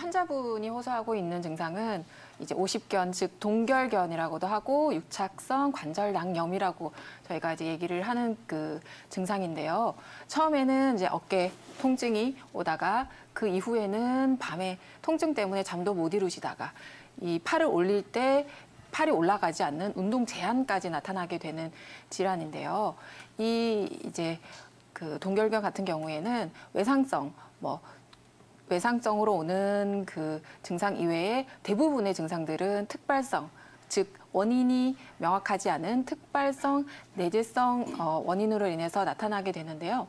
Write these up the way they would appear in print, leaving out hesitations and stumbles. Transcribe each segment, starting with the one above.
환자분이 호소하고 있는 증상은 이제 오십견, 즉 동결견이라고도 하고 유착성 관절낭염이라고 저희가 이제 얘기를 하는 그 증상인데요. 처음에는 이제 어깨 통증이 오다가 그 이후에는 밤에 통증 때문에 잠도 못 이루시다가 이 팔을 올릴 때 팔이 올라가지 않는 운동 제한까지 나타나게 되는 질환인데요. 이제 그 동결견 같은 경우에는 외상성으로 오는 그 증상 이외에 대부분의 증상들은 특발성, 즉 원인이 명확하지 않은 특발성, 내재성 원인으로 인해서 나타나게 되는데요.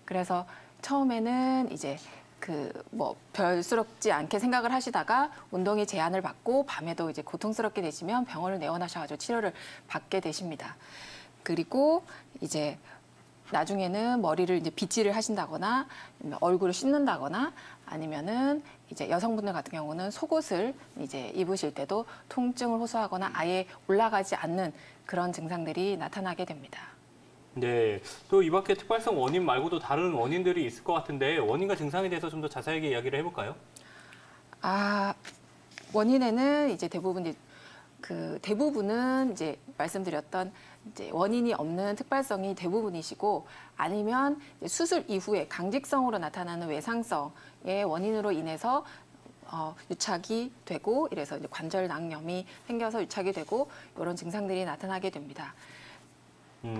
그래서 처음에는 이제 별스럽지 않게 생각을 하시다가 운동에 제한을 받고 밤에도 이제 고통스럽게 되시면 병원을 내원하셔가지고 치료를 받게 되십니다. 그리고 이제 나중에는 머리를 이제 빗질을 하신다거나 얼굴을 씻는다거나 아니면은 이제 여성분들 같은 경우는 속옷을 이제 입으실 때도 통증을 호소하거나 아예 올라가지 않는 그런 증상들이 나타나게 됩니다. 네, 또 이 밖에 특발성 원인 말고도 다른 원인들이 있을 것 같은데 원인과 증상에 대해서 좀 더 자세하게 이야기를 해볼까요? 원인에는 이제 대부분은 이제 말씀드렸던 이제 원인이 없는 특발성이 대부분이시고 아니면 이제 수술 이후에 강직성으로 나타나는 외상성의 원인으로 인해서 유착이 되고 이래서 이제 관절낭염이 생겨서 유착이 되고 이런 증상들이 나타나게 됩니다.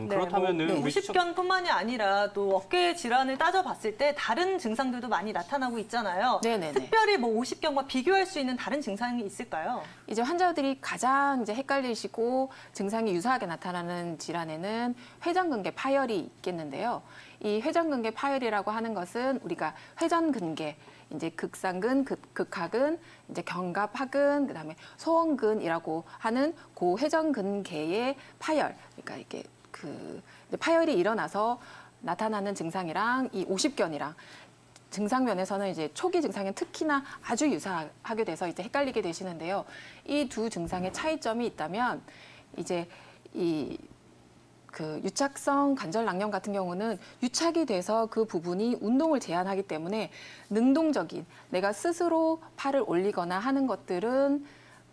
그렇다면은 오십견뿐만이 아니라 또 어깨 질환을 따져봤을 때 다른 증상들도 많이 나타나고 있잖아요. 네네네. 특별히 뭐 오십견과 비교할 수 있는 다른 증상이 있을까요? 이제 환자들이 가장 이제 헷갈리시고 증상이 유사하게 나타나는 질환에는 회전근개 파열이 있겠는데요. 이 회전근개 파열이라고 하는 것은 우리가 회전근개, 이제 극상근, 극하근, 이제 견갑하근, 그다음에 소원근이라고 하는 그 회전근개의 파열, 그러니까 이게 파열이 일어나서 나타나는 증상이랑 이 오십견이랑 증상 면에서는 이제 초기 증상은 특히나 아주 유사하게 돼서 이제 헷갈리게 되시는데요. 이 두 증상의 차이점이 있다면 이제 유착성 관절낭염 같은 경우는 유착이 돼서 그 부분이 운동을 제한하기 때문에 능동적인 내가 스스로 팔을 올리거나 하는 것들은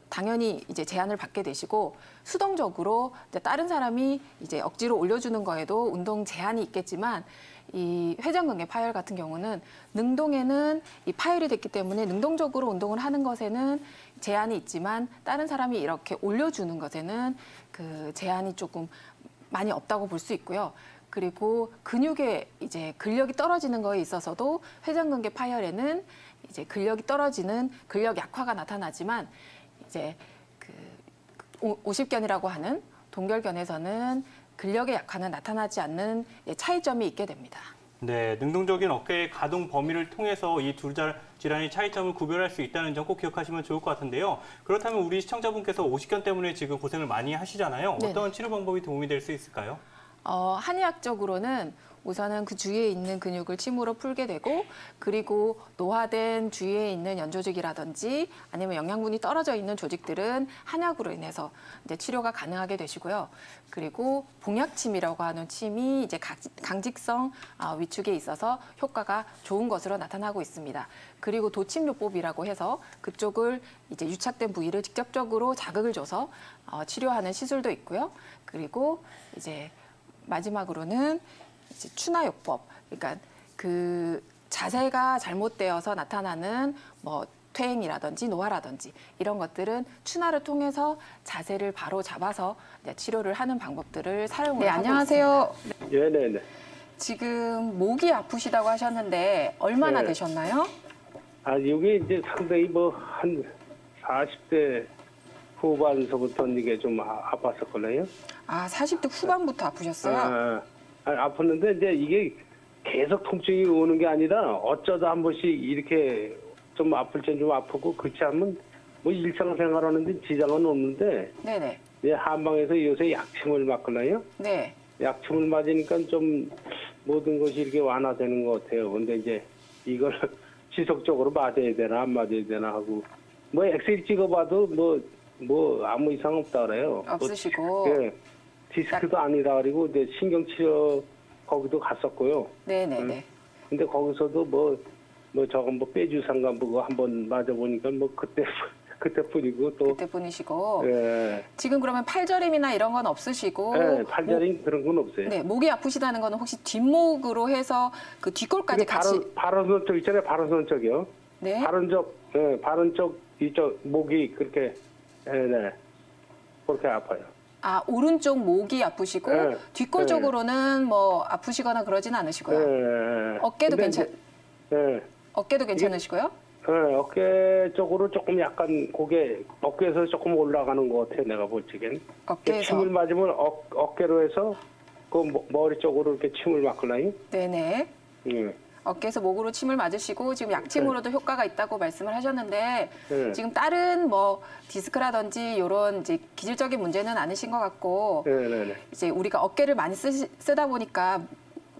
당연히 이제 제한을 받게 되시고 수동적으로 이제 다른 사람이 이제 억지로 올려주는 거에도 운동 제한이 있겠지만 이 회전근개 파열 같은 경우는 능동에는 이 파열이 됐기 때문에 능동적으로 운동을 하는 것에는 제한이 있지만 다른 사람이 이렇게 올려주는 것에는 그 제한이 조금 많이 없다고 볼 수 있고요. 그리고 근육의 이제 근력이 떨어지는 거에 있어서도 회전근개 파열에는 이제 근력이 떨어지는 근력 약화가 나타나지만 이제 오십견이라고 하는 동결견에서는 근력의 약화는 나타나지 않는 차이점이 있게 됩니다. 네, 능동적인 어깨의 가동 범위를 통해서 이 두 질환의 차이점을 구별할 수 있다는 점 꼭 기억하시면 좋을 것 같은데요. 그렇다면 우리 시청자분께서 오십견 때문에 지금 고생을 많이 하시잖아요. 네네. 어떤 치료 방법이 도움이 될 수 있을까요? 한의학적으로는 우선은 그 주위에 있는 근육을 침으로 풀게 되고 그리고 노화된 주위에 있는 연조직이라든지 아니면 영양분이 떨어져 있는 조직들은 한약으로 인해서 이제 치료가 가능하게 되시고요. 그리고 봉약침이라고 하는 침이 이제 강직성 위축에 있어서 효과가 좋은 것으로 나타나고 있습니다. 그리고 도침요법이라고 해서 그쪽을 이제 유착된 부위를 직접적으로 자극을 줘서 치료하는 시술도 있고요. 그리고 이제 마지막으로는 이제 추나요법, 그러니까 그 자세가 잘못되어서 나타나는 뭐 퇴행이라든지 노화라든지 이런 것들은 추나를 통해서 자세를 바로 잡아서 이제 치료를 하는 방법들을 사용을 하고 안녕하세요. 있습니다. 네네네. 지금 목이 아프시다고 하셨는데 얼마나 되셨나요? 이게 이제 상당히 한 40대 후반서부터 이게 좀 아팠었거든요. 40대 후반부터 아프셨어요? 아팠는데 이제 이게 계속 통증이 오는 게 아니라 어쩌다 한 번씩 이렇게 좀 아플 땐 좀 아프고 그렇지 않으면 뭐 일상생활하는데 지장은 없는데 네네. 이제 한방에서 요새 약침을 맞거든요. 네. 약침을 맞으니까 좀 모든 것이 이렇게 완화되는 것 같아요. 근데 이제 이걸 지속적으로 맞아야 되나 안 맞아야 되나 하고 뭐 엑스레이 찍어봐도 뭐 아무 이상 없다 그래요. 없으시고. 예. 디스크도 아니라 그리고 이제 신경치료 거기도 갔었고요. 네네네. 근데 거기서도 뭐 저건 뭐 빼주상가 뭐 한번 맞아보니까 뭐 그때뿐이고 또 그때뿐이시고 예. 지금 그러면 팔저림이나 이런 건 없으시고 예, 팔자리 그런 건 없어요. 네, 목이 아프시다는 거는 혹시 뒷목으로 해서 그 뒷골까지 같이 바른손 쪽 있잖아요. 바른손 쪽이요. 네. 바른 쪽 이쪽 목이 그렇게 네. 그렇게 아파요. 아, 오른쪽 목이 아프시고 네. 뒷골 네. 쪽으로는 뭐 아프시거나 그러진 않으시고요. 예. 어깨도 예. 어깨도 괜찮으시고요? 네, 어깨 쪽으로 조금 약간 어깨에서 조금 올라가는 것 같아요. 내가 볼 적엔. 어깨에서. 침을 맞으면 어깨로 해서 그 머리 쪽으로 이렇게 침을 맞거나요. 네네. 예. 어깨에서 목으로 침을 맞으시고 지금 약침으로도 효과가 있다고 말씀을 하셨는데 네. 지금 다른 뭐 디스크라든지 이런 이제 기질적인 문제는 아니신 것 같고 네네네. 이제 우리가 어깨를 많이 쓰다 보니까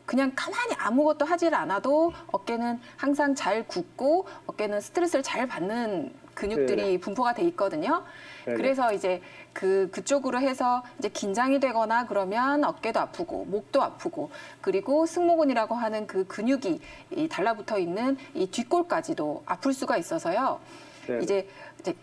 그냥 가만히 아무것도 하질 않아도 어깨는 항상 잘 굳고 어깨는 스트레스를 잘 받는 근육들이 네. 분포가 돼 있거든요. 네네. 그래서 이제 그쪽으로 해서 이제 긴장이 되거나 그러면 어깨도 아프고 목도 아프고 그리고 승모근이라고 하는 그 근육이 달라붙어 있는 이 뒷골까지도 아플 수가 있어서요. 네. 이제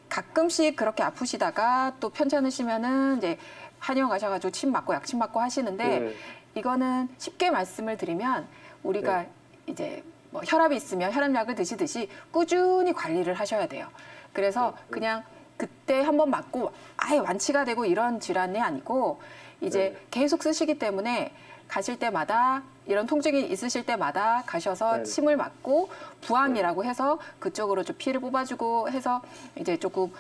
가끔씩 그렇게 아프시다가 또 편찮으시면은 이제 한의원 가셔가지고 침 맞고 약침 맞고 하시는데 네. 이거는 쉽게 말씀을 드리면 우리가 이제 뭐 혈압이 있으면 혈압약을 드시듯이 꾸준히 관리를 하셔야 돼요. 그래서 그냥 그때 한번 맞고 아예 완치가 되고 이런 질환이 아니고 이제 계속 쓰시기 때문에 가실 때마다 이런 통증이 있으실 때마다 가셔서 네. 침을 맞고 부항이라고 해서 그쪽으로 좀 피를 뽑아주고 해서 이제 조금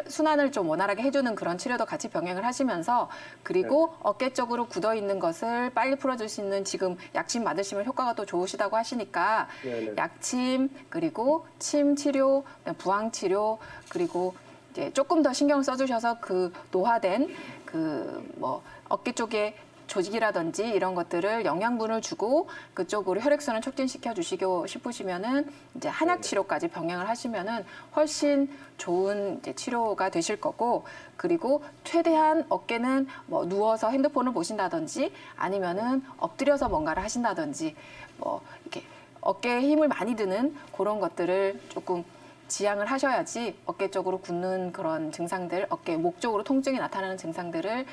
순환을 좀 원활하게 해주는 그런 치료도 같이 병행을 하시면서 그리고 어깨 쪽으로 굳어 있는 것을 빨리 풀어줄 수 있는 지금 약침 맞으시면 효과가 또 좋으시다고 하시니까 네네. 약침 그리고 침 치료, 부항 치료 그리고 이제 조금 더 신경을 써주셔서 그 노화된 그 뭐 어깨 쪽에 조직이라든지 이런 것들을 영양분을 주고 그쪽으로 혈액순환을 촉진시켜 주시고 싶으시면은 이제 한약 치료까지 병행을 하시면은 훨씬 좋은 이제 치료가 되실 거고 그리고 최대한 어깨는 뭐 누워서 핸드폰을 보신다든지 아니면은 엎드려서 뭔가를 하신다든지 뭐 이렇게 어깨에 힘을 많이 드는 그런 것들을 조금 지양을 하셔야지 어깨 쪽으로 굳는 그런 증상들, 어깨 목 쪽으로 통증이 나타나는 증상들을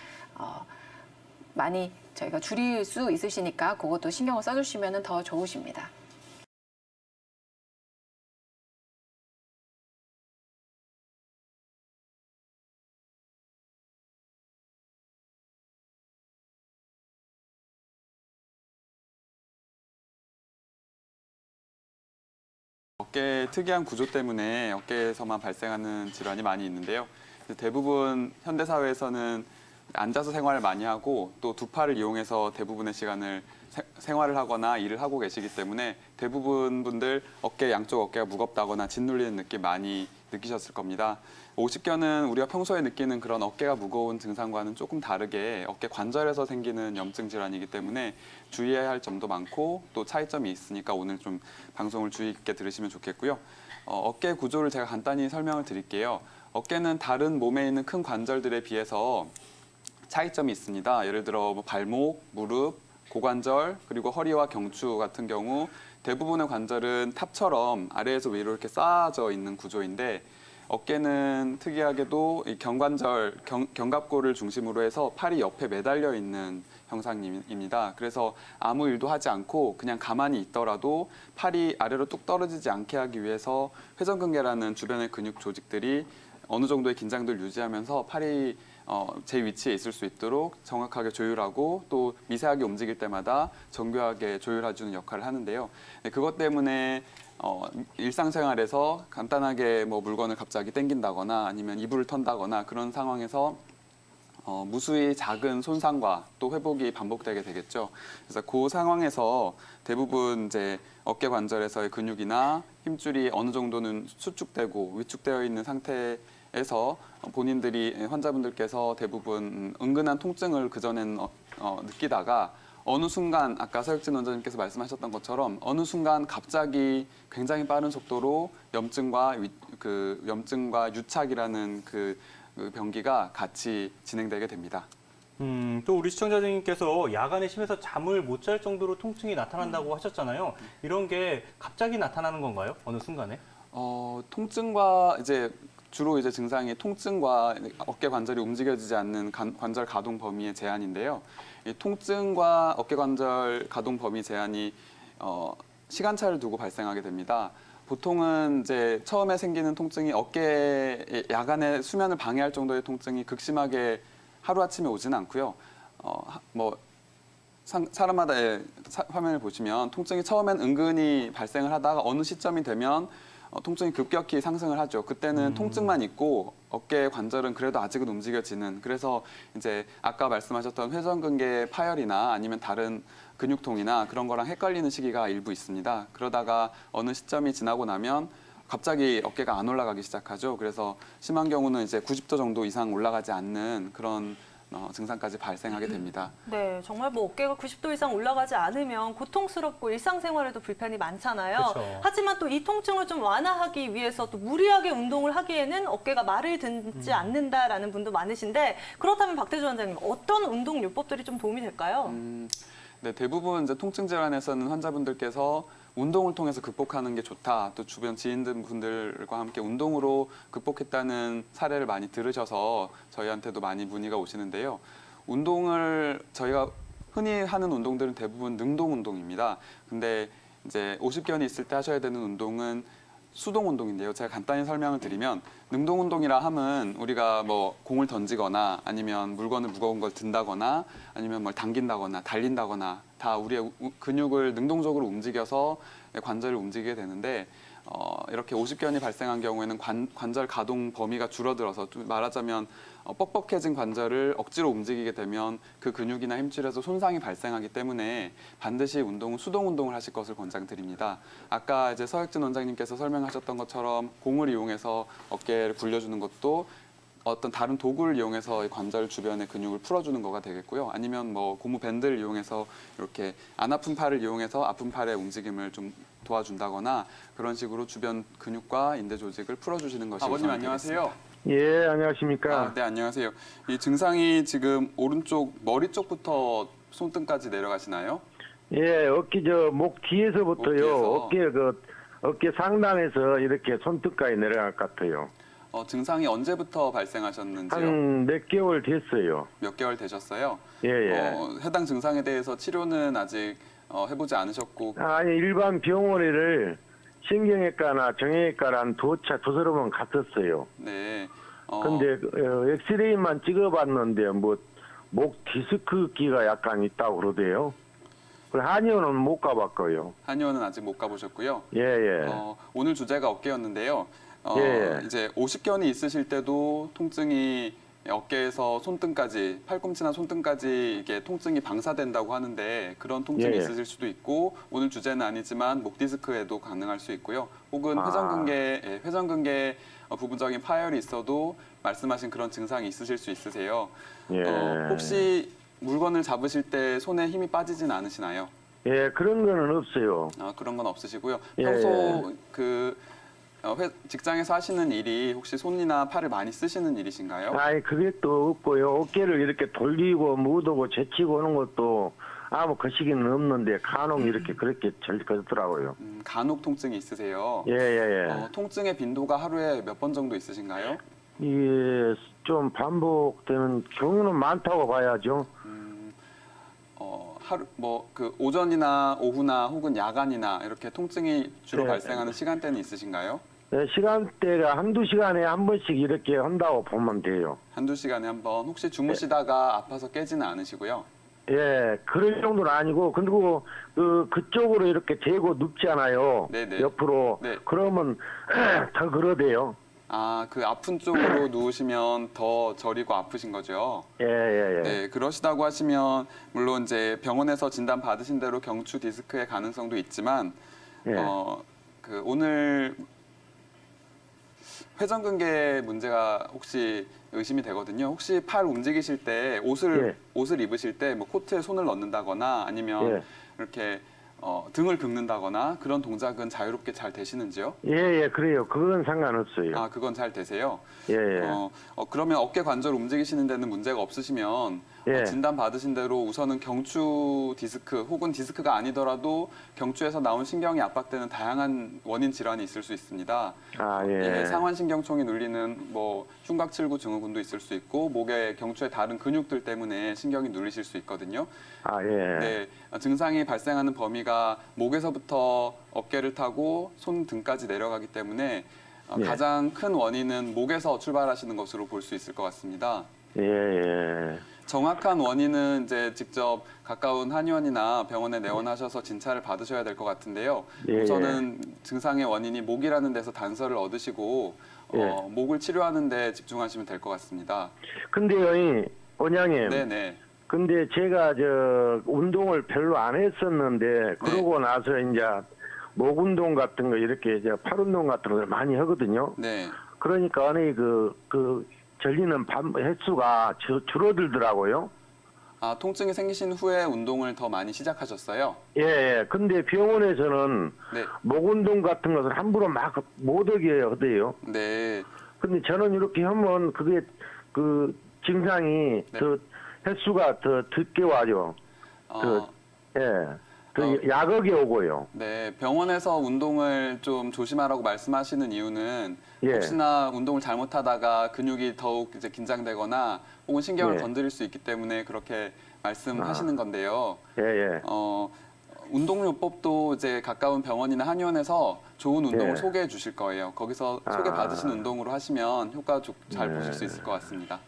많이 저희가 줄일 수 있으시니까 그것도 신경을 써주시면 더 좋으십니다. 어깨의 특이한 구조 때문에 어깨에서만 발생하는 질환이 많이 있는데요. 대부분 현대사회에서는 앉아서 생활을 많이 하고 또 두 팔을 이용해서 대부분의 시간을 생활을 하거나 일을 하고 계시기 때문에 대부분 분들 양쪽 어깨가 무겁다거나 짓눌리는 느낌 많이 느끼셨을 겁니다. 오십견은 우리가 평소에 느끼는 그런 어깨가 무거운 증상과는 조금 다르게 어깨 관절에서 생기는 염증 질환이기 때문에 주의해야 할 점도 많고 또 차이점이 있으니까 오늘 좀 방송을 주의 깊게 들으시면 좋겠고요. 어깨 구조를 제가 간단히 설명을 드릴게요. 어깨는 다른 몸에 있는 큰 관절들에 비해서 차이점이 있습니다. 예를 들어 뭐 발목, 무릎, 고관절, 그리고 허리와 경추 같은 경우 대부분의 관절은 탑처럼 아래에서 위로 이렇게 쌓아져 있는 구조인데 어깨는 특이하게도 이 견갑골을 중심으로 해서 팔이 옆에 매달려 있는 형상입니다. 그래서 아무 일도 하지 않고 그냥 가만히 있더라도 팔이 아래로 뚝 떨어지지 않게 하기 위해서 회전근개라는 주변의 근육 조직들이 어느 정도의 긴장도를 유지하면서 팔이 제 위치에 있을 수 있도록 정확하게 조율하고 또 미세하게 움직일 때마다 정교하게 조율해주는 역할을 하는데요. 그것 때문에 일상생활에서 간단하게 뭐 물건을 갑자기 당긴다거나 아니면 이불을 턴다거나 그런 상황에서 무수히 작은 손상과 또 회복이 반복되게 되겠죠. 그래서 그 상황에서 대부분 이제 어깨 관절에서의 근육이나 힘줄이 어느 정도는 수축되고 위축되어 있는 상태에서 본인들이 환자분들께서 대부분 은근한 통증을 그전엔 느끼다가 어느 순간 아까 서혁진 원장님께서 말씀하셨던 것처럼 어느 순간 갑자기 굉장히 빠른 속도로 염증과 유착이라는 그 병기가 같이 진행되게 됩니다. 또 우리 시청자님께서 야간에 심해서 잠을 못 잘 정도로 통증이 나타난다고 하셨잖아요. 이런 게 갑자기 나타나는 건가요? 어느 순간에? 통증과 주로 증상이 통증과 어깨 관절이 움직여지지 않는 관절 가동 범위의 제한인데요. 이 통증과 어깨 관절 가동 범위 제한이 시간차를 두고 발생하게 됩니다. 보통은 처음에 생기는 통증이 어깨 야간에 수면을 방해할 정도의 통증이 극심하게 하루아침에 오지는 않고요. 사람마다 화면을 보시면 통증이 처음엔 은근히 발생을 하다가 어느 시점이 되면 통증이 급격히 상승을 하죠. 그때는 통증만 있고 어깨 관절은 그래도 아직은 움직여지는. 그래서 아까 말씀하셨던 회전근개 파열이나 아니면 다른 근육통이나 그런 거랑 헷갈리는 시기가 일부 있습니다. 그러다가 어느 시점이 지나고 나면 갑자기 어깨가 안 올라가기 시작하죠. 그래서 심한 경우는 90도 정도 이상 올라가지 않는 그런 증상까지 발생하게 됩니다. 네, 정말 어깨가 90도 이상 올라가지 않으면 고통스럽고 일상생활에도 불편이 많잖아요. 그쵸. 하지만 또 이 통증을 좀 완화하기 위해서 또 무리하게 운동을 하기에는 어깨가 말을 듣지 않는다라는 분도 많으신데 그렇다면 박태주 원장님 어떤 운동 요법들이 좀 도움이 될까요? 네, 대부분 통증 질환에서는 환자분들께서 운동을 통해서 극복하는 게 좋다. 또 주변 지인분들과 함께 운동으로 극복했다는 사례를 많이 들으셔서 저희한테도 많이 문의가 오시는데요. 운동을 저희가 흔히 하는 운동들은 대부분 능동 운동입니다. 근데 50견이 있을 때 하셔야 되는 운동은 수동 운동인데요. 제가 간단히 설명을 드리면 능동 운동이라 함은 우리가 공을 던지거나 아니면 물건을 무거운 걸 든다거나 아니면 뭘 당긴다거나 달린다거나 다 우리의 근육을 능동적으로 움직여서 관절을 움직이게 되는데 이렇게 50견이 발생한 경우에는 관절 가동 범위가 줄어들어서 말하자면 뻑뻑해진 관절을 억지로 움직이게 되면 그 근육이나 힘줄에서 손상이 발생하기 때문에 반드시 운동은 수동 운동을 하실 것을 권장드립니다. 아까 서혁진 원장님께서 설명하셨던 것처럼 공을 이용해서 어깨를 굴려주는 것도 어떤 다른 도구를 이용해서 관절 주변의 근육을 풀어주는 거가 되겠고요. 아니면 고무 밴드를 이용해서 이렇게 안 아픈 팔을 이용해서 아픈 팔의 움직임을 좀 도와준다거나 그런 식으로 주변 근육과 인대 조직을 풀어주시는 것이 아버님 안녕하세요. 예, 안녕하십니까. 네, 안녕하세요. 이 증상이 지금 오른쪽 머리 쪽부터 손등까지 내려가시나요? 예, 목 뒤에서부터요. 목 뒤에서. 어깨 상단에서 이렇게 손등까지 내려갈 것 같아요. 증상이 언제부터 발생하셨는지요? 한 몇 개월 됐어요. 몇 개월 되셨어요? 예, 예. 해당 증상에 대해서 치료는 아직 해보지 않으셨고. 아니, 일반 병원을 신경외과나 정형외과를 한 두서러 번 갔었어요. 네. 근데 엑스레이만 찍어봤는데 목 디스크기가 약간 있다고 그러대요. 한의원은 못 가봤고요. 한의원은 아직 못 가보셨고요. 예, 예. 오늘 주제가 어깨였는데요. 예. 50견이 있으실 때도 통증이 어깨에서 손등까지, 팔꿈치나 손등까지 이게 통증이 방사된다고 하는데 그런 통증이 예. 있으실 수도 있고 오늘 주제는 아니지만 목 디스크에도 가능할 수 있고요. 혹은 회전근개 부분적인 파열이 있어도 말씀하신 그런 증상이 있으실 수 있으세요. 예. 혹시 물건을 잡으실 때 손에 힘이 빠지진 않으시나요? 예, 그런 거는 없어요. 그런 건 없으시고요. 예. 평소 직장에서 하시는 일이 혹시 손이나 팔을 많이 쓰시는 일이신가요? 아니, 그게 또 없고요. 어깨를 이렇게 돌리고 묻고 제치고 오는 것도 아무 거시기는 없는데 간혹 이렇게 그렇게 그렇더라고요. 간혹 통증이 있으세요? 예, 예, 예. 통증의 빈도가 하루에 몇 번 정도 있으신가요? 이게 좀 반복되는 경우는 많다고 봐야죠. 오전이나 오후나 혹은 야간이나 이렇게 통증이 주로 네. 발생하는 시간대는 있으신가요? 네, 시간대가 한두 시간에 한 번씩 이렇게 한다고 보면 돼요. 한두 시간에 한 번. 혹시 주무시다가 아파서 깨지는 않으시고요? 예, 그럴 정도는 아니고, 그리고 그쪽으로 이렇게 대고 눕잖아요. 네네. 옆으로. 네. 그러면 더 그러대요. 그 아픈 쪽으로 누우시면 더 저리고 아프신 거죠? 예, 예, 예. 네, 그러시다고 하시면 물론 병원에서 진단 받으신 대로 경추 디스크의 가능성도 있지만 예. 오늘 회전근개 문제가 혹시 의심이 되거든요. 혹시 팔 움직이실 때 옷을 입으실 때 코트에 손을 넣는다거나 아니면 예. 이렇게 등을 긁는다거나 그런 동작은 자유롭게 잘 되시는지요? 예, 예, 그래요. 그건 상관없어요. 그건 잘 되세요? 예, 예. 그러면 어깨 관절 움직이시는 데는 문제가 없으시면 예. 진단 받으신 대로 우선은 경추 디스크 혹은 디스크가 아니더라도 경추에서 나온 신경이 압박되는 다양한 원인 질환이 있을 수 있습니다. 아, 예. 상완신경총이 눌리는 뭐 흉곽칠구 증후군도 있을 수 있고 목의 경추의 다른 근육들 때문에 신경이 눌리실 수 있거든요. 아, 예. 네, 증상이 발생하는 범위가 목에서부터 어깨를 타고 손 등까지 내려가기 때문에 예. 가장 큰 원인은 목에서 출발하시는 것으로 볼 수 있을 것 같습니다. 예, 예. 정확한 원인은 이제 직접 가까운 한의원이나 병원에 내원하셔서 진찰을 받으셔야 될 것 같은데요. 예, 우선은 증상의 원인이 목이라는 데서 단서를 얻으시고 예. 목을 치료하는 데 집중하시면 될 것 같습니다. 근데요, 이 원장님. 네네. 근데 제가 운동을 별로 안 했었는데 그러고 나서 이제 목 운동 같은 거 이렇게 이제 팔 운동 같은 걸 많이 하거든요. 네. 그러니까 아니 그 절리는 횟수가 줄어들더라고요. 아, 통증이 생기신 후에 운동을 더 많이 시작하셨어요? 예, 예. 근데 병원에서는 네. 목 운동 같은 것을 함부로 막 못 하게 하대요. 네. 근데 저는 이렇게 하면 그게 그 증상이 네. 더 횟수가 더 늦게 와요. 약하게 오고요. 네, 병원에서 운동을 좀 조심하라고 말씀하시는 이유는 예. 혹시나 운동을 잘못하다가 근육이 더욱 이제 긴장되거나 혹은 신경을 예. 건드릴 수 있기 때문에 그렇게 말씀하시는 건데요. 예, 예. 운동요법도 이제 가까운 병원이나 한의원에서 좋은 운동을 예. 소개해 주실 거예요. 거기서 소개 받으신 운동으로 하시면 효과 잘 보실 수 있을 것 같습니다.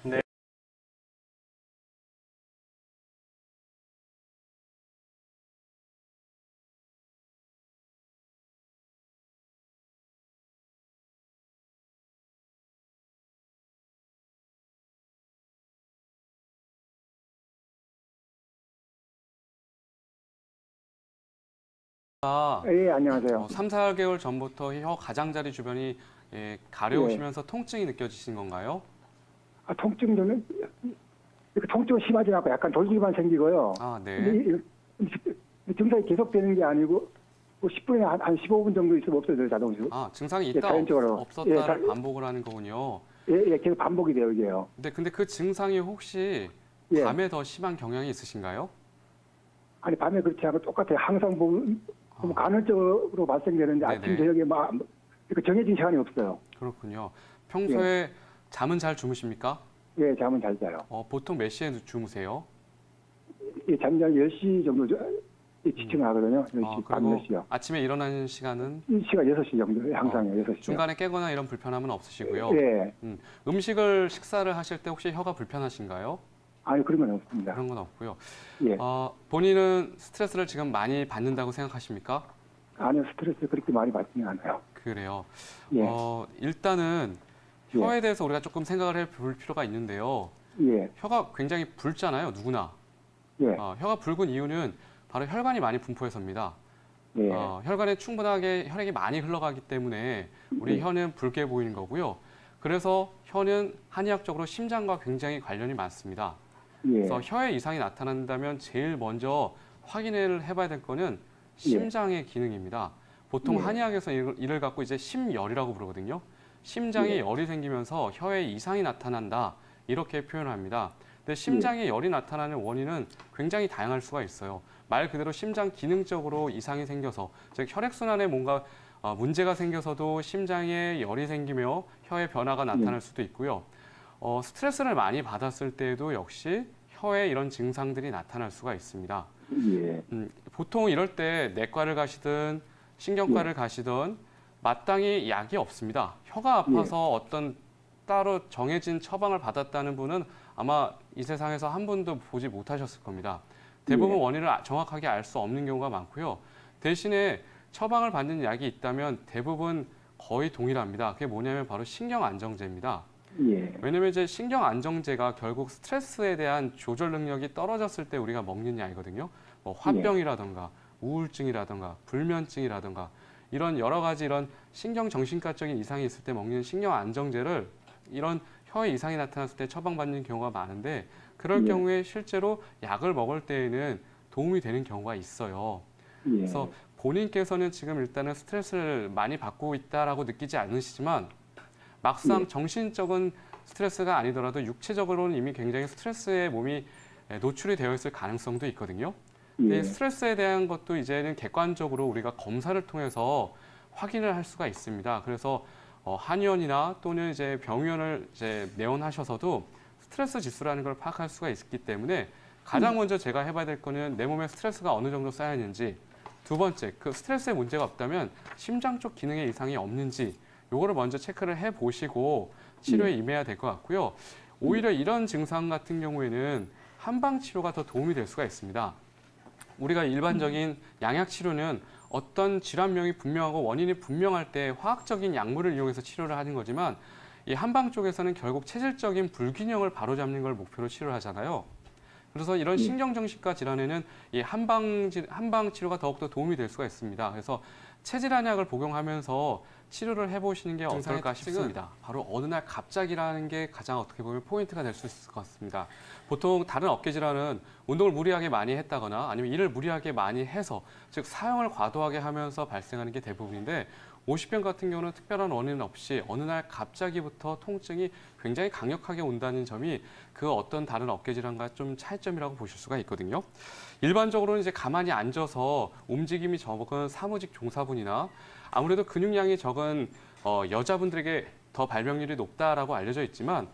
예, 안녕하세요. 3, 4개월 전부터 혀 가장자리 주변이 가려우시면서 통증이 느껴지신 건가요? 통증 좀 통증 심하지 않고 약간 돌기만 생기고요. 아, 네. 근데 증상이 계속되는 게 아니고 10분에 한 15분 정도 있으면 없어져요, 자동으로. 아, 증상이 있다 자연적으로. 없었다를 반복을 하는 거군요. 예, 계속 반복이 돼요, 이게요. 근데 그 증상이 혹시 예. 밤에 더 심한 경향이 있으신가요? 아니, 밤에 그렇지 않고 똑같아요. 항상 보면 간헐적으로 발생되는데 네네. 아침, 저녁에 막 정해진 시간이 없어요. 그렇군요. 평소에 잠은 잘 주무십니까? 예, 잠은 잘 자요. 보통 몇 시에 주무세요? 예, 잠자리 10시 정도 지칭하거든요. 10시, 밤 그리고 10시요. 아침에 일어나는 시간은 이 시가 6시 정도, 항상요, 6시. 중간에 깨거나 이런 불편함은 없으시고요. 예. 식사를 하실 때 혹시 혀가 불편하신가요? 아니, 그런 건 없습니다. 그런 건 없고요. 예. 본인은 스트레스를 지금 많이 받는다고 생각하십니까? 아니요, 스트레스 그렇게 많이 받지는 않아요. 그래요. 예. 일단은 예. 혀에 대해서 우리가 조금 생각을 해볼 필요가 있는데요. 예. 혀가 굉장히 붉잖아요, 누구나. 예. 혀가 붉은 이유는 바로 혈관이 많이 분포해서입니다. 예. 혈관에 충분하게 혈액이 많이 흘러가기 때문에 우리 혀는 붉게 보이는 거고요. 그래서 혀는 한의학적으로 심장과 굉장히 관련이 많습니다. 예. 그래서 혀에 이상이 나타난다면 제일 먼저 확인을 해봐야 될 거는 심장의 기능입니다. 보통 한의학에서 이를 갖고 이제 심열이라고 부르거든요. 심장에 열이 생기면서 혀에 이상이 나타난다 이렇게 표현합니다. 근데 심장에 열이 나타나는 원인은 굉장히 다양할 수가 있어요. 말 그대로 심장 기능적으로 이상이 생겨서 즉 혈액순환에 뭔가 문제가 생겨서도 심장에 열이 생기며 혀에 변화가 나타날 수도 있고요. 스트레스를 많이 받았을 때에도 역시 혀에 이런 증상들이 나타날 수가 있습니다. 예. 보통 이럴 때 내과를 가시든 신경과를 가시든 마땅히 약이 없습니다. 혀가 아파서 어떤 따로 정해진 처방을 받았다는 분은 아마 이 세상에서 한 분도 보지 못하셨을 겁니다. 대부분 원인을 정확하게 알 수 없는 경우가 많고요. 대신에 처방을 받는 약이 있다면 대부분 거의 동일합니다. 그게 뭐냐면 바로 신경안정제입니다. 예. 왜냐면 이제 신경안정제가 결국 스트레스에 대한 조절 능력이 떨어졌을 때 우리가 먹는 약이거든요. 뭐 화병이라든가 우울증이라든가 불면증이라든가 이런 여러 가지 이런 신경정신과적인 이상이 있을 때 먹는 신경안정제를 이런 혀에 이상이 나타났을 때 처방받는 경우가 많은데 그럴 경우에 실제로 약을 먹을 때에는 도움이 되는 경우가 있어요. 그래서 본인께서는 지금 일단은 스트레스를 많이 받고 있다라고 느끼지 않으시지만 막상 정신적인 스트레스가 아니더라도 육체적으로는 이미 굉장히 스트레스에 몸이 노출이 되어 있을 가능성도 있거든요. 근데 예. 스트레스에 대한 것도 이제는 객관적으로 우리가 검사를 통해서 확인을 할 수가 있습니다. 그래서 한의원이나 또는 이제 병원을 이제 내원하셔서도 스트레스 지수라는 걸 파악할 수가 있기 때문에 가장 먼저 제가 해봐야 될 거는 내 몸에 스트레스가 어느 정도 쌓여 있는지, 두 번째, 그 스트레스에 문제가 없다면 심장 쪽 기능에 이상이 없는지 요거를 먼저 체크를 해보시고 치료에 임해야 될 것 같고요. 오히려 이런 증상 같은 경우에는 한방 치료가 더 도움이 될 수가 있습니다. 우리가 일반적인 양약 치료는 어떤 질환명이 분명하고 원인이 분명할 때 화학적인 약물을 이용해서 치료를 하는 거지만 이 한방 쪽에서는 결국 체질적인 불균형을 바로잡는 걸 목표로 치료를 하잖아요. 그래서 이런 신경정신과 질환에는 이 한방 치료가 더욱더 도움이 될 수가 있습니다. 그래서 체질 한약을 복용하면서 치료를 해보시는 게 어떨까 싶습니다. 바로 어느 날 갑자기라는 게 가장 어떻게 보면 포인트가 될 수 있을 것 같습니다. 보통 다른 어깨 질환은 운동을 무리하게 많이 했다거나 아니면 일을 무리하게 많이 해서, 즉 사용을 과도하게 하면서 발생하는 게 대부분인데, 오십견 같은 경우는 특별한 원인 없이 어느 날 갑자기부터 통증이 굉장히 강력하게 온다는 점이 그 어떤 다른 어깨 질환과 좀 차이점이라고 보실 수가 있거든요. 일반적으로는 이제 가만히 앉아서 움직임이 적은 사무직 종사분이나 아무래도 근육량이 적은 여자분들에게 더 발병률이 높다라고 알려져 있지만,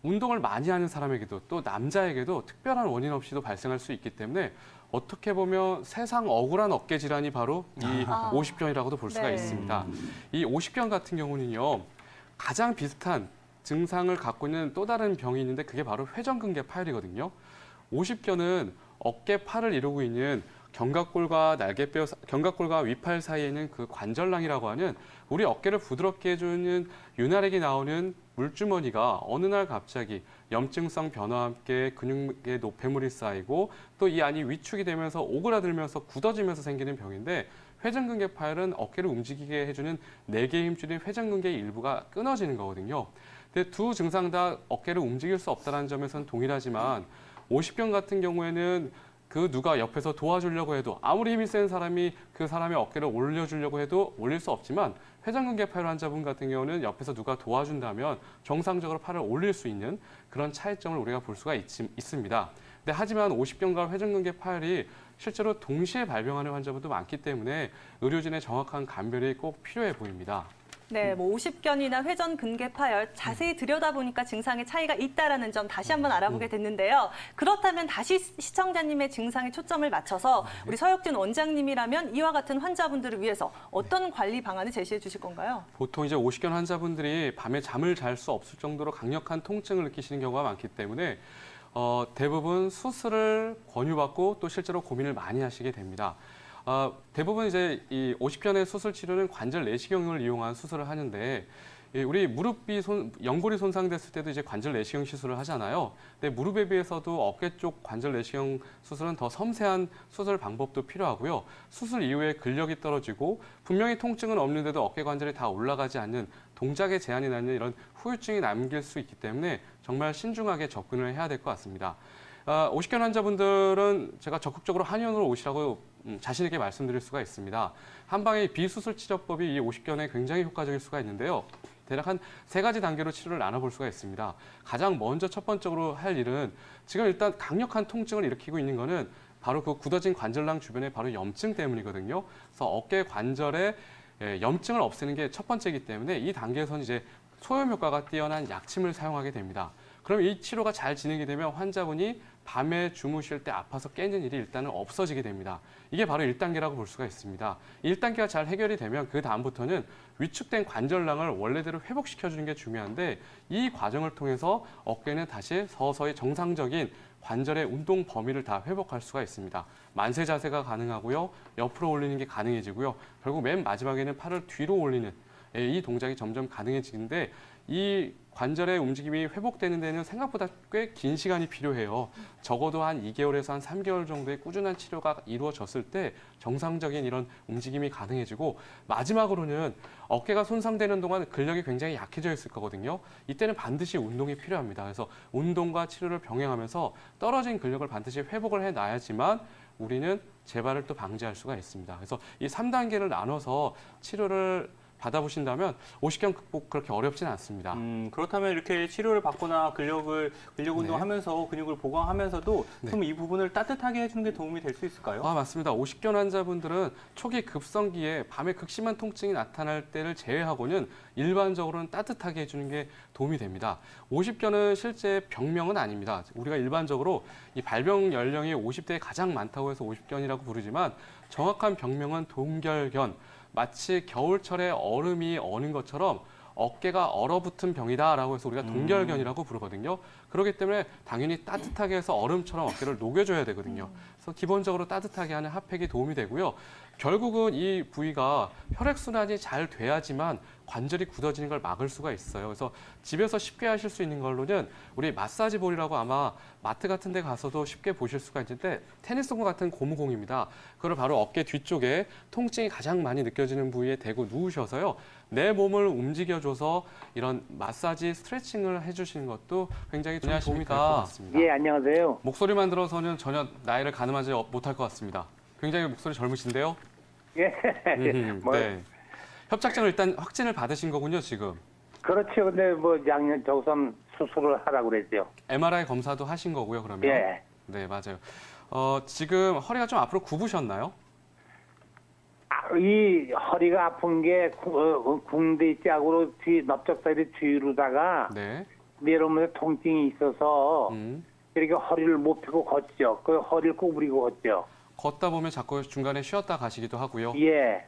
운동을 많이 하는 사람에게도 또 남자에게도 특별한 원인 없이도 발생할 수 있기 때문에 어떻게 보면 세상 억울한 어깨 질환이 바로 이 오십견이라고도 볼 수가 네. 있습니다. 이 오십견 같은 경우는요, 가장 비슷한 증상을 갖고 있는 또 다른 병이 있는데 그게 바로 회전근개 파열이거든요. 오십견은 어깨 팔을 이루고 있는 견갑골과 날개뼈, 견갑골과 위팔 사이에 있는 그 관절낭이라고 하는 우리 어깨를 부드럽게 해주는 윤활액이 나오는 물주머니가 어느 날 갑자기 염증성 변화와 함께 근육에 노폐물이 쌓이고 또 이 안이 위축이 되면서 오그라들면서 굳어지면서 생기는 병인데, 회전근개 파열은 어깨를 움직이게 해주는 네 개의 힘줄인 회전근개의 일부가 끊어지는 거거든요. 근데 두 증상 다 어깨를 움직일 수 없다는 점에서는 동일하지만, 오십견 같은 경우에는 그 누가 옆에서 도와주려고 해도 아무리 힘이 센 사람이 그 사람의 어깨를 올려주려고 해도 올릴 수 없지만, 회전근개 파열 환자분 같은 경우는 옆에서 누가 도와준다면 정상적으로 팔을 올릴 수 있는 그런 차이점을 우리가 볼 수가 있습니다. 근데 하지만 오십견과 회전근개 파열이 실제로 동시에 발병하는 환자분도 많기 때문에 의료진의 정확한 감별이 꼭 필요해 보입니다. 네, 뭐 오십견이나 회전근개 파열 자세히 들여다보니까 증상의 차이가 있다라는 점 다시 한번 알아보게 됐는데요. 그렇다면 다시 시청자님의 증상에 초점을 맞춰서 우리 서혁진 원장님이라면 이와 같은 환자분들을 위해서 어떤 관리 방안을 제시해 주실 건가요? 보통 이제 오십견 환자분들이 밤에 잠을 잘 수 없을 정도로 강력한 통증을 느끼시는 경우가 많기 때문에 대부분 수술을 권유받고 또 실제로 고민을 많이 하시게 됩니다. 대부분 이제 이 오십견의 수술 치료는 관절 내시경을 이용한 수술을 하는데, 우리 무릎이 연골이 손상됐을 때도 이제 관절 내시경 시술을 하잖아요. 근데 무릎에 비해서도 어깨 쪽 관절 내시경 수술은 더 섬세한 수술 방법도 필요하고요. 수술 이후에 근력이 떨어지고 분명히 통증은 없는데도 어깨 관절이 다 올라가지 않는 동작에 제한이 나는 이런 후유증이 남길 수 있기 때문에 정말 신중하게 접근을 해야 될 것 같습니다. 오십견 환자분들은 제가 적극적으로 한의원으로 오시라고 자신 있게 말씀드릴 수가 있습니다. 한방의 비수술 치료법이 이 오십견에 굉장히 효과적일 수가 있는데요. 대략 한 3가지 단계로 치료를 나눠볼 수가 있습니다. 가장 먼저 첫 번째로 할 일은, 지금 일단 강력한 통증을 일으키고 있는 거는 바로 그 굳어진 관절낭 주변의 바로 염증 때문이거든요. 그래서 어깨 관절에 염증을 없애는 게 첫 번째이기 때문에 이 단계에서는 이제 소염 효과가 뛰어난 약침을 사용하게 됩니다. 그럼 이 치료가 잘 진행이 되면 환자분이 밤에 주무실 때 아파서 깨는 일이 일단은 없어지게 됩니다. 이게 바로 1단계라고 볼 수가 있습니다. 1단계가 잘 해결이 되면 그 다음부터는 위축된 관절낭을 원래대로 회복시켜주는 게 중요한데, 이 과정을 통해서 어깨는 다시 서서히 정상적인 관절의 운동 범위를 다 회복할 수가 있습니다. 만세 자세가 가능하고요. 옆으로 올리는 게 가능해지고요. 결국 맨 마지막에는 팔을 뒤로 올리는 이 동작이 점점 가능해지는데, 이 관절의 움직임이 회복되는 데는 생각보다 꽤 긴 시간이 필요해요. 적어도 한 2개월에서 한 3개월 정도의 꾸준한 치료가 이루어졌을 때 정상적인 이런 움직임이 가능해지고, 마지막으로는 어깨가 손상되는 동안 근력이 굉장히 약해져 있을 거거든요. 이때는 반드시 운동이 필요합니다. 그래서 운동과 치료를 병행하면서 떨어진 근력을 반드시 회복을 해놔야지만 우리는 재발을 또 방지할 수가 있습니다. 그래서 이 3단계를 나눠서 치료를 받아보신다면 오십견 극복 그렇게 어렵지는 않습니다. 그렇다면 이렇게 치료를 받거나 근력 운동하면서 근육을 보강하면서도 네. 좀 이 부분을 따뜻하게 해주는 게 도움이 될 수 있을까요? 맞습니다. 오십견 환자분들은 초기 급성기에 밤에 극심한 통증이 나타날 때를 제외하고는 일반적으로는 따뜻하게 해주는 게 도움이 됩니다. 오십견은 실제 병명은 아닙니다. 우리가 일반적으로 이 발병 연령이 50대에 가장 많다고 해서 오십견이라고 부르지만 정확한 병명은 동결견, 마치 겨울철에 얼음이 어는 것처럼 어깨가 얼어붙은 병이다라고 해서 우리가 동결견이라고 부르거든요. 그렇기 때문에 당연히 따뜻하게 해서 얼음처럼 어깨를 녹여줘야 되거든요. 그래서 기본적으로 따뜻하게 하는 핫팩이 도움이 되고요. 결국은 이 부위가 혈액순환이 잘 돼야지만 관절이 굳어지는 걸 막을 수가 있어요. 그래서 집에서 쉽게 하실 수 있는 걸로는 우리 마사지 볼이라고 아마 마트 같은 데 가서도 쉽게 보실 수가 있는데 테니스공 같은 고무공입니다. 그걸 바로 어깨 뒤쪽에 통증이 가장 많이 느껴지는 부위에 대고 누우셔서요. 내 몸을 움직여줘서 이런 마사지 스트레칭을 해주시는 것도 굉장히 좀 도움이 될 것 같습니다. 예, 안녕하세요. 목소리만 들어서는 전혀 나이를 가늠하지 못할 것 같습니다. 굉장히 목소리 젊으신데요? 예. 네. 협착증을 일단 확진을 받으신 거군요, 지금. 그렇죠. 근데 뭐 양년 저우선 수술을 하라고 그랬죠. MRI 검사도 하신 거고요, 그러면. 예. 네, 맞아요. 지금 허리가 좀 앞으로 굽으셨나요? 이 허리가 아픈 게 궁대 짝으로 뒤 넓적다리 뒤로다가 네. 내려오면서 통증이 있어서 이렇게 허리를 못 펴고 걷죠. 그 허리를 구부리고 걷죠. 걷다 보면 자꾸 중간에 쉬었다 가시기도 하고요. 예.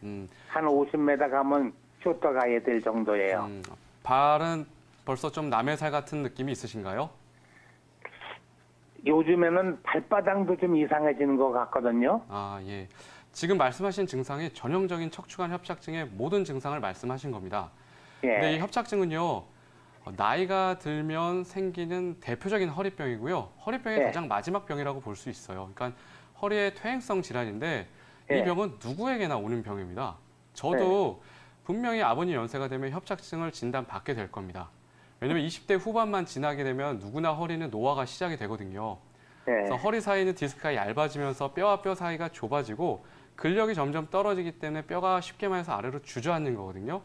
한 50m 가면 쉬었다 가야 될 정도예요. 발은 벌써 좀 남의 살 같은 느낌이 있으신가요? 요즘에는 발바닥도 좀 이상해지는 것 같거든요. 예. 지금 말씀하신 증상이 전형적인 척추관 협착증의 모든 증상을 말씀하신 겁니다. 예. 근데 이 협착증은요, 나이가 들면 생기는 대표적인 허리병이고요. 허리병의 예. 가장 마지막 병이라고 볼 수 있어요. 그러니까 허리의 퇴행성 질환인데 이 예. 병은 누구에게나 오는 병입니다. 저도 분명히 아버님 연세가 되면 협착증을 진단받게 될 겁니다. 왜냐면 20대 후반만 지나게 되면 누구나 허리는 노화가 시작이 되거든요. 그래서 허리 사이는 디스크가 얇아지면서 뼈와 뼈 사이가 좁아지고 근력이 점점 떨어지기 때문에 뼈가 쉽게 말해서 아래로 주저앉는 거거든요.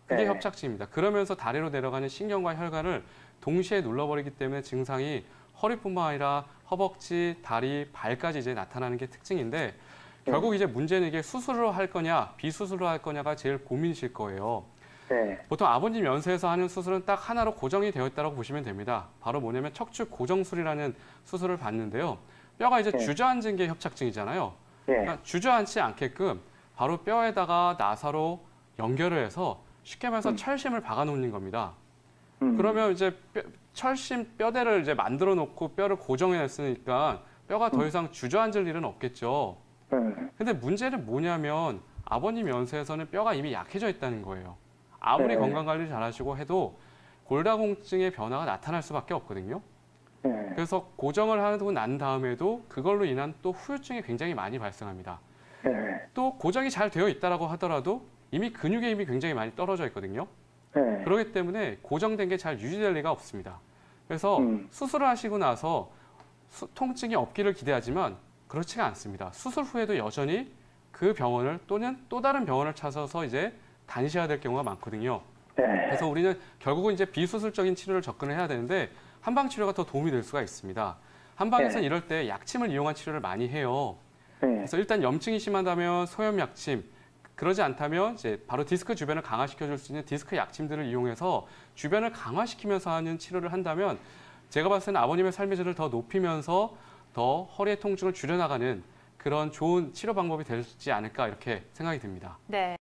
그게 협착증입니다. 그러면서 다리로 내려가는 신경과 혈관을 동시에 눌러버리기 때문에 증상이 허리뿐만 아니라 허벅지, 다리, 발까지 이제 나타나는 게 특징인데 결국 이제 문제는 이게 수술로 할 거냐, 비수술로 할 거냐가 제일 고민이실 거예요. 보통 아버님 연세에서 하는 수술은 딱 하나로 고정이 되어 있다고 보시면 됩니다. 바로 뭐냐면 척추 고정술이라는 수술을 받는데요. 뼈가 이제 주저앉은 게 협착증이잖아요. 그러니까 주저앉지 않게끔 바로 뼈에다가 나사로 연결을 해서 쉽게 말해서 철심을 박아 놓는 겁니다. 그러면 이제 철심 뼈대를 이제 만들어 놓고 뼈를 고정해 놨으니까 뼈가 더 이상 주저앉을 일은 없겠죠. 근데 문제는 뭐냐면 아버님 연세에서는 뼈가 이미 약해져 있다는 거예요. 아무리 건강관리 잘하시고 해도 골다공증의 변화가 나타날 수밖에 없거든요. 그래서 고정을 하고 난 다음에도 그걸로 인한 또 후유증이 굉장히 많이 발생합니다. 또 고정이 잘 되어 있다라고 하더라도 이미 근육의 힘이 굉장히 많이 떨어져 있거든요. 그렇기 때문에 고정된 게 잘 유지될 리가 없습니다. 그래서 수술을 하시고 나서 통증이 없기를 기대하지만 그렇지가 않습니다. 수술 후에도 여전히 그 병원을 또는 또 다른 병원을 찾아서 이제 다니셔야 될 경우가 많거든요. 그래서 우리는 결국은 이제 비수술적인 치료를 접근을 해야 되는데 한방 치료가 더 도움이 될 수가 있습니다. 한방에서는 이럴 때 약침을 이용한 치료를 많이 해요. 그래서 일단 염증이 심하다면 소염 약침, 그러지 않다면 이제 바로 디스크 주변을 강화시켜 줄 수 있는 디스크 약침들을 이용해서 주변을 강화시키면서 하는 치료를 한다면 제가 봤을 때는 아버님의 삶의 질을 더 높이면서 더 허리의 통증을 줄여나가는 그런 좋은 치료 방법이 되지 않을까 이렇게 생각이 듭니다. 네.